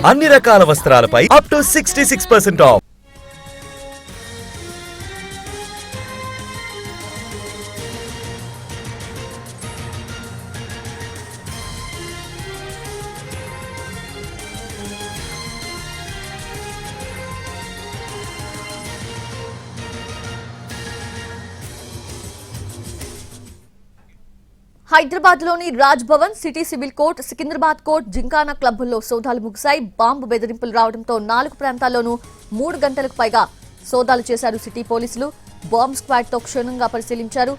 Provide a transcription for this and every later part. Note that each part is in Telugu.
అన్ని రకాల వస్త్రాలపై అప్ టు 66% ఆఫ్. హైదరాబాద్లోని Raj Bhavan, city civil court, Secunderabad court, gymkhana క్లబ్బుల్లో సోదాలు ముగిశాయి. బాంబు బెదిరింపులు రావడంతో 4 ప్రాంతాల్లోనూ 3 గంటలకు పైగా సోదాలు చేశారు సిటీ పోలీసులు. బాంబ్ స్క్వాడ్ తో క్షుణ్ణంగా పరిశీలించారు.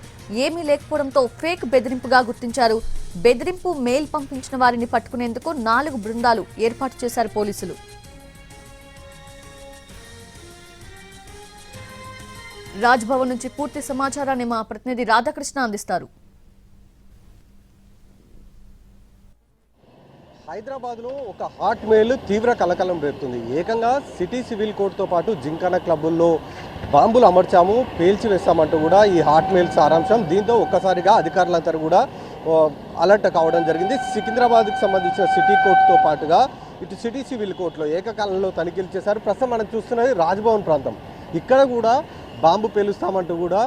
ఏమీ లేకపోవడంతో ఫేక్ బెదిరింపుగా గుర్తించారు. బెదిరింపు మెయిల్ పంపించిన వారిని పట్టుకునేందుకు 4 బృందాలు ఏర్పాటు చేశారు పోలీసులు. రాజ్ భవన్ నుంచి పూర్తి సమాచారాన్ని మా ప్రతినిధి రాధాకృష్ణ అందిస్తారు. హైదరాబాద్లో ఒక హాట్ మెయిల్ తీవ్ర కలకలం రేపుతుంది. ఏకంగా సిటీ సివిల్ కోర్టుతో పాటు జింకానా క్లబ్బుల్లో బాంబులు అమర్చాము, పేల్చివేస్తామంటూ కూడా ఈ హాట్ మెయిల్ సారాంశం. దీంతో ఒక్కసారిగా అధికారులంతా కూడా అలర్ట్ కావడం జరిగింది. సికింద్రాబాద్కి సంబంధించిన సిటీ కోర్టుతో పాటుగా ఇటు సిటీ సివిల్ కోర్టులో ఏకకాలంలో తనిఖీలు చేశారు. ప్రస్తుతం మనం చూస్తున్నది రాజ్భవన్ ప్రాంతం. ఇక్కడ కూడా బాంబు పేలుస్తామంటూ కూడా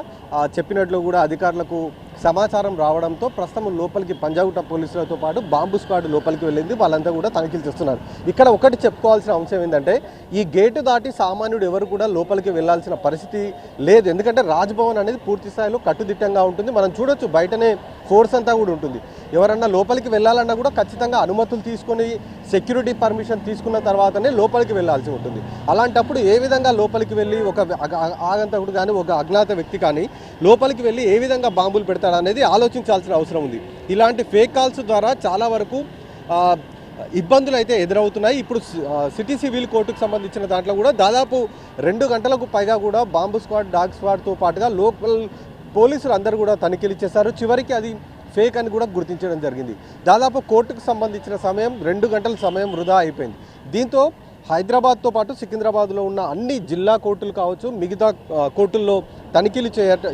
చెప్పినట్లు కూడా అధికారులకు సమాచారం రావడంతో ప్రస్తుతం లోపలికి పంజాగుట్ట పోలీసులతో పాటు బాంబు స్క్వాడ్ లోపలికి వెళ్ళింది. వాళ్ళంతా కూడా తనిఖీలు చేస్తున్నారు. ఇక్కడ ఒకటి చెప్పుకోవాల్సిన అంశం ఏంటంటే ఈ గేటు దాటి సామాన్యుడు ఎవరు కూడా లోపలికి వెళ్లాల్సిన పరిస్థితి లేదు. ఎందుకంటే రాజ్భవన్ అనేది పూర్తి స్థాయిలో కట్టుదిట్టంగా ఉంటుంది. మనం చూడొచ్చు బయటనే ఫోర్స్ అంతా కూడా ఉంటుంది. ఎవరన్నా లోపలికి వెళ్ళాలన్నా కూడా ఖచ్చితంగా అనుమతులు తీసుకొని సెక్యూరిటీ పర్మిషన్ తీసుకున్న తర్వాతనే లోపలికి వెళ్లాల్సి ఉంటుంది. అలాంటప్పుడు ఏ విధంగా లోపలికి వెళ్ళి ఒక ఆగంతకుడు కానీ ఒక అజ్ఞాత వ్యక్తి కానీ లోపలికి వెళ్ళి ఏ విధంగా బాంబులు పెడతాడు అనేది ఆలోచించాల్సిన అవసరం ఉంది. ఇలాంటి ఫేక్ కాల్స్ ద్వారా చాలా వరకు ఇబ్బందులు అయితే ఎదురవుతున్నాయి. ఇప్పుడు సిటీ సివిల్ కోర్టుకు సంబంధించిన దాంట్లో కూడా దాదాపు 2 గంటలకు పైగా కూడా బాంబు స్క్వాడ్, డాగ్ స్క్వాడ్తో పాటుగా లోకల్ పోలీసులు అందరూ కూడా తనిఖీలు చేశారు. చివరికి అది ఫేక్ అని కూడా గుర్తించడం జరిగింది. దాదాపు కోర్టుకు సంబంధించిన సమయం 2 గంటల సమయం వృధా అయిపోయింది. దీంతో హైదరాబాద్తో పాటు సికింద్రాబాద్లో ఉన్న అన్ని జిల్లా కోర్టులు కావచ్చు, మిగతా కోర్టుల్లో తనిఖీలు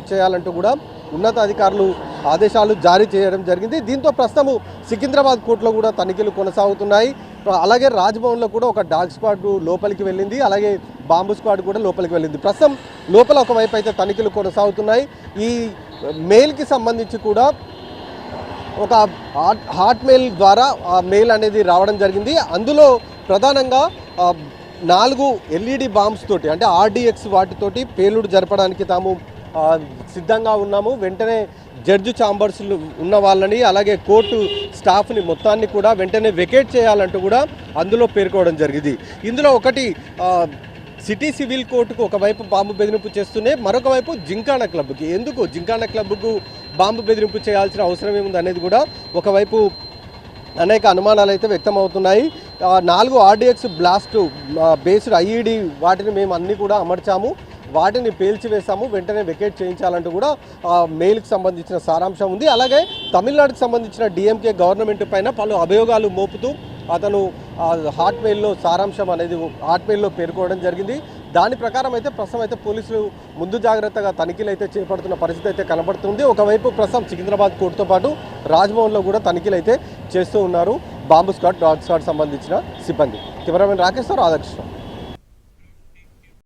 చేయాలంటూ కూడా ఉన్నతాధికారులు ఆదేశాలు జారీ చేయడం జరిగింది. దీంతో ప్రస్తుతం సికింద్రాబాద్ కోర్టులో కూడా తనిఖీలు కొనసాగుతున్నాయి. అలాగే రాజ్భవన్లో కూడా ఒక డాగ్ స్క్వాడ్ లోపలికి వెళ్ళింది. అలాగే బాంబు స్క్వాడ్ కూడా లోపలికి వెళ్ళింది. ప్రస్తుతం లోపల ఒకవైపు అయితే తనిఖీలు కొనసాగుతున్నాయి. ఈ మెయిల్కి సంబంధించి కూడా ఒక హాట్ మెయిల్ ద్వారా ఆ మెయిల్ అనేది రావడం జరిగింది. అందులో ప్రధానంగా 4 LED బాంబ్స్ తోటి అంటే RDX వాటితోటి పేలుడు జరపడానికి తాము సిద్ధంగా ఉన్నాము. వెంటనే జడ్జి ఛాంబర్స్ ఉన్న వాళ్ళని అలాగే కోర్టు స్టాఫ్ని మొత్తాన్ని కూడా వెంటనే వెకేట్ చేయాలంటూ కూడా అందులో పేర్కోవడం జరిగింది. ఇందులో ఒకటి సిటీ సివిల్ కోర్టుకు ఒకవైపు బాంబు బెదిరింపు చేస్తూనే మరొక వైపు జింకానా క్లబ్కి ఎందుకు జింకానా క్లబ్కు బాంబు బెదిరింపు చేయాల్సిన అవసరం ఏముంది అనేది కూడా ఒకవైపు అనేక అనుమానాలు అయితే వ్యక్తమవుతున్నాయి. 4 RDX బ్లాస్ట్ బేస్డ్ IED వాటిని మేము అన్నీ కూడా అమర్చాము, వాటిని పేల్చివేశాము, వెంటనే వెకేట్ చేయించాలంటూ కూడా మెయిల్కి సంబంధించిన సారాంశం ఉంది. అలాగే తమిళనాడుకు సంబంధించిన DMK గవర్నమెంట్ పైన పలు అభియోగాలు మోపుతూ అతను హాట్ మెయిల్లో సారాంశం అనేది హాట్ మెయిల్లో పేర్కోవడం జరిగింది. దాని ప్రకారం అయితే ప్రస్తుతం అయితే పోలీసులు ముందు జాగ్రత్తగా తనిఖీలు అయితే చేపడుతున్న పరిస్థితి అయితే కనబడుతుంది. ఒకవైపు ప్రస్తుతం సికింద్రాబాద్ కోర్టుతో పాటు రాజ్భవన్లో కూడా తనిఖీలు అయితే చేస్తూ ఉన్నారు బాంబు స్క్వాడ్, డాగ్ స్క్వాడ్ సంబంధించిన సిబ్బంది. కెమెరామెన్ రాకేష్ రాధాకృష్ణ.